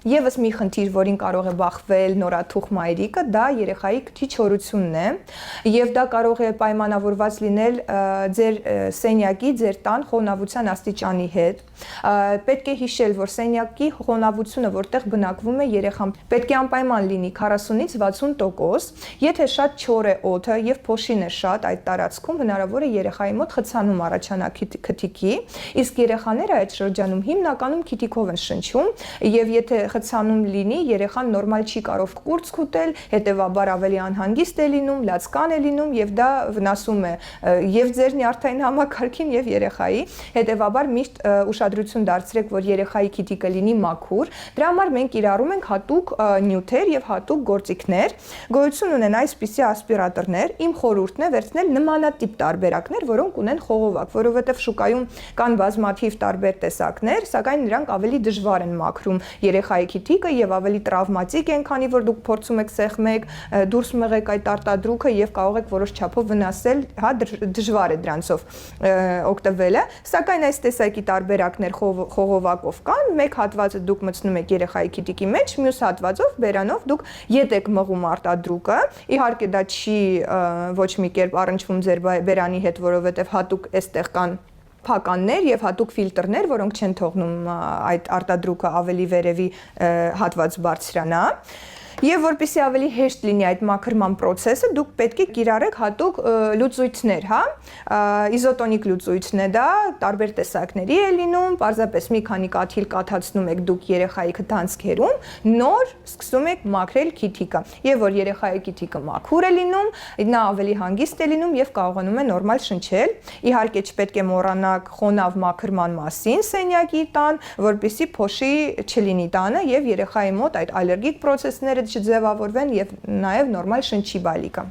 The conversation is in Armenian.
Եվս մի խնդիր, որին կարող է բախվել նորաթուխ մայրիկը, դա երեխայի քչի չորությունն է, եւ դա կարող է պայմանավորված լինել ձեր սենյակի, ձեր տան խոնավության աստիճանի հետ։ Պետք է հիշել, որ սենյակի խոնավությունը, որտեղ բնակվում է երեխան, պետք է անպայման լինի 40-ից 60%, եթե շատ չոր է օդը եւ փոշին է շատ այդ տարածքում, հնարավոր է երեխայի մոտ խցանում առաջանա քթիքի, իսկ երեխաները այդ շրջանում հիմնականում քթիկով են շնչում, եւ եթե խցանում լինի, երեխան նորմալ չի կարող կուրծք ուտել, հետեւաբար ավելի անհանգիստ է լինում, լացկան է լինում եւ դա վնասում է եւ ձեր նյարդային համակարգին եւ երեխայի, հետեւաբար միշտ ուշադրություն դարձրեք, որ երեխայի քթիկը լինի մաքուր, դրա համար մենք կիրառում ենք հատուկ նյութեր եւ հատուկ գործիքներ, գոյություն ունեն այսպիսի ասպիրատորներ, իմ խորհուրդն է վերցնել նմանատիպ տարբերակներ, որոնք ունեն խողովակ, որովհետեւ շուկայում կան բազմաթիվ տարբեր տեսակներ, սակայն նրանք ավելի դժվար են մաքրում երեխայի քթիկը եւ ավելի տրավմատիկ են, քանի որ դուք փորձում եք սեղմեք, դուրս մղեք այդ արտադրուկը եւ կարող եք որոշ չափով վնասել, հա, դժվար է դրանցով օգտվելը, սակայն այս տեսակի տարբերակներ խողովակով կան, մեկ հատվածը դուք մտցնում եք երեխայի քթիկի մեջ, մյուս հատվածով բերանով դուք ետ եք մղում արտադրուկը, իհարկե դա չի ոչ մի կերպ առնչվում ձեր բերանի հետ, որովհետեւ հատուկ այստեղ կան փականներ եւ հատուկ ֆիլտրներ, որոնք չեն թողնում այդ արտադրուկը ավելի վերևի հատված բարձրանա։ Եվ որպեսզի ավելի հեշտ լինի այդ մաքրման process-ը, դուք պետք է կիրառեք հատուկ լուծույթներ, հա, իզոտոնիկ լուծույթն է դա, տարբեր տեսակների է լինում, պարզապես մի քանի կաթիլ կաթացնում եք դուք երեխայի քթանցքերում, նոր սկսում եք մաքրել քթիկը։ Եվ որ երեխայի քթիկը մաքուր է լինում, նա ավելի հանգիստ է լինում եւ կարողանում է նորմալ շնչել։ Իհարկե չպետք է մոռանաք խոնավ մաքրման մասին սենյակի տան, որպեսզի փոշի չլինի տանը եւ երեխայի մոտ այդ ալերգիկ process-ները չձևավորվեն եւ նաեւ նորմալ շնչի բալիկը։